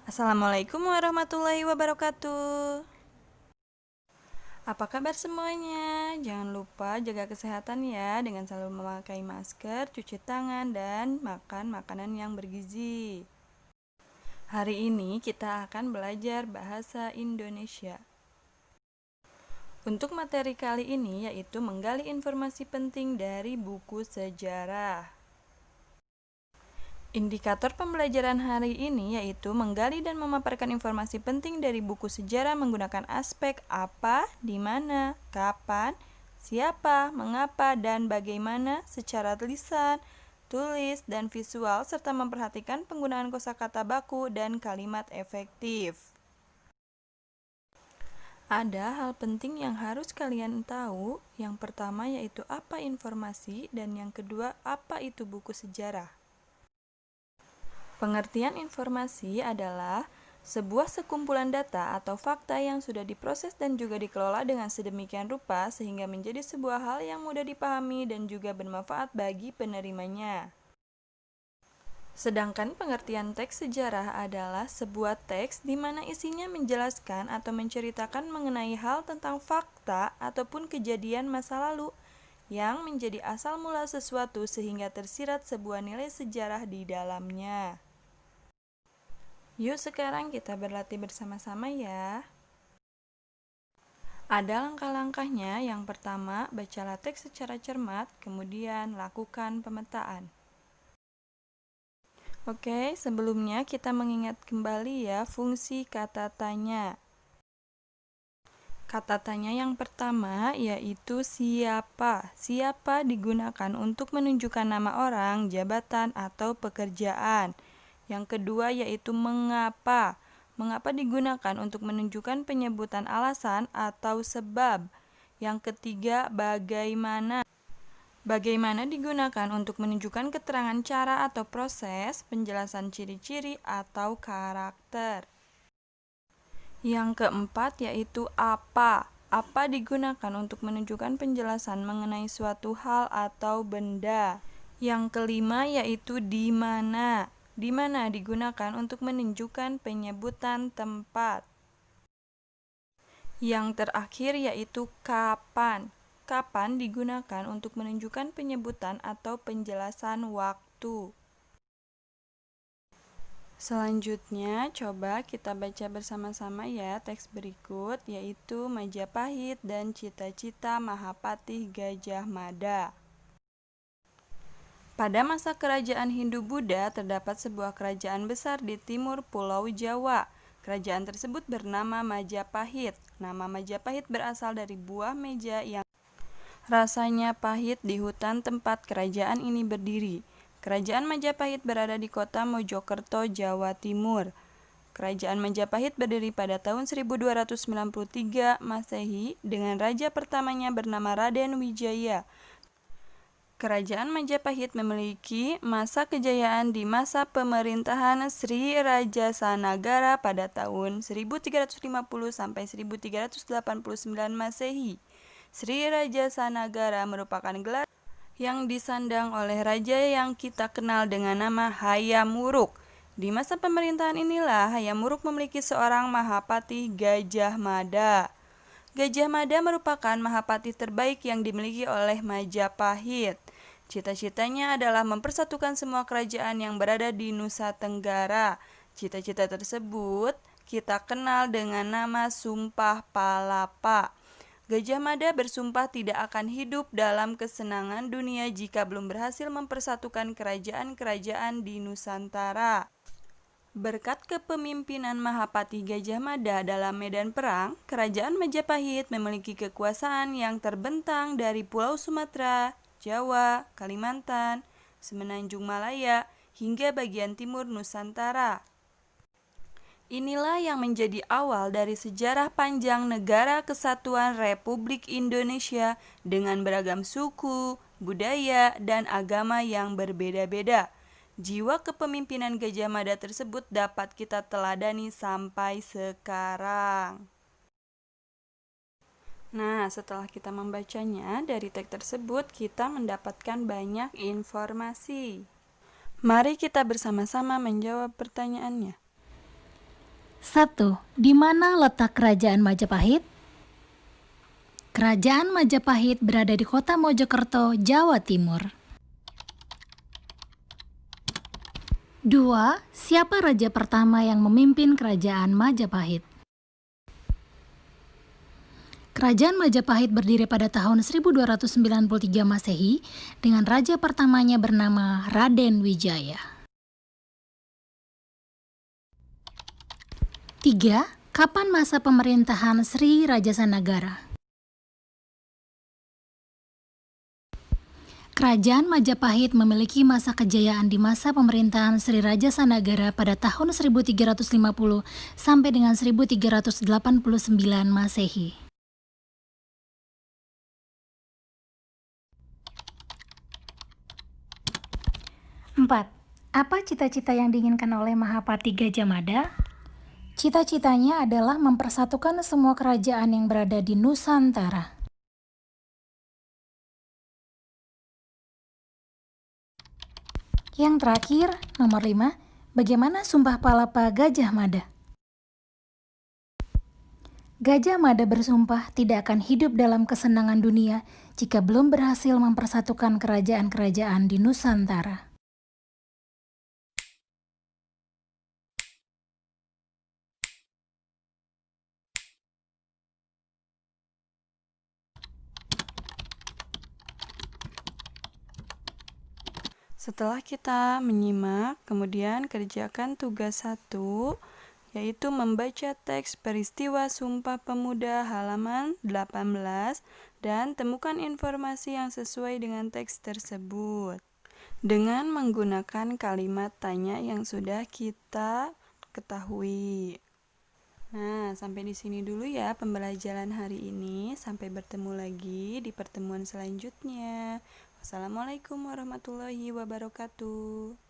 Assalamualaikum warahmatullahi wabarakatuh. Apa kabar semuanya? Jangan lupa jaga kesehatan ya dengan selalu memakai masker, cuci tangan, dan makan makanan yang bergizi. Hari ini kita akan belajar bahasa Indonesia. Untuk materi kali ini yaitu menggali informasi penting dari buku sejarah. Indikator pembelajaran hari ini yaitu menggali dan memaparkan informasi penting dari buku sejarah menggunakan aspek apa, di mana, kapan, siapa, mengapa, dan bagaimana secara lisan, tulis, dan visual serta memperhatikan penggunaan kosakata baku dan kalimat efektif. Ada hal penting yang harus kalian tahu. Yang pertama yaitu apa informasi dan yang kedua apa itu buku sejarah. Pengertian informasi adalah sebuah sekumpulan data atau fakta yang sudah diproses dan juga dikelola dengan sedemikian rupa sehingga menjadi sebuah hal yang mudah dipahami dan juga bermanfaat bagi penerimanya. Sedangkan pengertian teks sejarah adalah sebuah teks di mana isinya menjelaskan atau menceritakan mengenai hal tentang fakta ataupun kejadian masa lalu yang menjadi asal mula sesuatu sehingga tersirat sebuah nilai sejarah di dalamnya. Yuk sekarang kita berlatih bersama-sama ya. Ada langkah-langkahnya. Yang pertama, bacalah teks secara cermat, kemudian lakukan pemetaan. Oke, sebelumnya kita mengingat kembali ya fungsi kata tanya. Kata tanya yang pertama yaitu siapa. Siapa digunakan untuk menunjukkan nama orang, jabatan, atau pekerjaan. Yang kedua yaitu mengapa. Mengapa digunakan untuk menunjukkan penyebutan alasan atau sebab. Yang ketiga bagaimana. Bagaimana digunakan untuk menunjukkan keterangan cara atau proses, penjelasan ciri-ciri atau karakter. Yang keempat yaitu apa. Apa digunakan untuk menunjukkan penjelasan mengenai suatu hal atau benda. Yang kelima yaitu di mana. Di mana digunakan untuk menunjukkan penyebutan tempat. Yang terakhir yaitu kapan. Kapan digunakan untuk menunjukkan penyebutan atau penjelasan waktu. Selanjutnya, coba kita baca bersama-sama ya teks berikut, yaitu Majapahit dan Cita-cita Mahapatih Gajah Mada. Pada masa kerajaan Hindu-Buddha, terdapat sebuah kerajaan besar di timur Pulau Jawa. Kerajaan tersebut bernama Majapahit. Nama Majapahit berasal dari buah meja yang rasanya pahit di hutan tempat kerajaan ini berdiri. Kerajaan Majapahit berada di kota Mojokerto, Jawa Timur. Kerajaan Majapahit berdiri pada tahun 1293 Masehi dengan raja pertamanya bernama Raden Wijaya. Kerajaan Majapahit memiliki masa kejayaan di masa pemerintahan Sri Rajasanagara pada tahun 1350 sampai 1389 Masehi. Sri Rajasanagara merupakan gelar yang disandang oleh raja yang kita kenal dengan nama Hayam Wuruk. Di masa pemerintahan inilah Hayam Wuruk memiliki seorang Mahapatih Gajah Mada. Gajah Mada merupakan Mahapatih terbaik yang dimiliki oleh Majapahit. Cita-citanya adalah mempersatukan semua kerajaan yang berada di Nusa Tenggara. Cita-cita tersebut kita kenal dengan nama Sumpah Palapa. Gajah Mada bersumpah tidak akan hidup dalam kesenangan dunia jika belum berhasil mempersatukan kerajaan-kerajaan di Nusantara. Berkat kepemimpinan Mahapatih Gajah Mada dalam medan perang, Kerajaan Majapahit memiliki kekuasaan yang terbentang dari Pulau Sumatera, Jawa, Kalimantan, Semenanjung Malaya, hingga bagian timur Nusantara. Inilah yang menjadi awal dari sejarah panjang Negara Kesatuan Republik Indonesia dengan beragam suku, budaya, dan agama yang berbeda-beda. Jiwa kepemimpinan Gajah Mada tersebut dapat kita teladani sampai sekarang. Nah, setelah kita membacanya, dari teks tersebut kita mendapatkan banyak informasi. Mari kita bersama-sama menjawab pertanyaannya. 1. Di mana letak Kerajaan Majapahit? Kerajaan Majapahit berada di kota Mojokerto, Jawa Timur. 2. Siapa raja pertama yang memimpin Kerajaan Majapahit? Kerajaan Majapahit berdiri pada tahun 1293 Masehi dengan raja pertamanya bernama Raden Wijaya. 3. Kapan masa pemerintahan Sri Rajasanagara? Kerajaan Majapahit memiliki masa kejayaan di masa pemerintahan Sri Rajasanagara pada tahun 1350 sampai dengan 1389 Masehi. 4. Apa cita-cita yang diinginkan oleh Mahapati Gajah Mada? Cita-citanya adalah mempersatukan semua kerajaan yang berada di Nusantara. Yang terakhir, nomor 5, bagaimana Sumpah Palapa Gajah Mada? Gajah Mada bersumpah tidak akan hidup dalam kesenangan dunia jika belum berhasil mempersatukan kerajaan-kerajaan di Nusantara. Setelah kita menyimak, kemudian kerjakan tugas 1, yaitu membaca teks peristiwa Sumpah Pemuda halaman 18 dan temukan informasi yang sesuai dengan teks tersebut dengan menggunakan kalimat tanya yang sudah kita ketahui. Nah, sampai di sini dulu ya pembelajaran hari ini. Sampai bertemu lagi di pertemuan selanjutnya. Wassalamualaikum warahmatullahi wabarakatuh.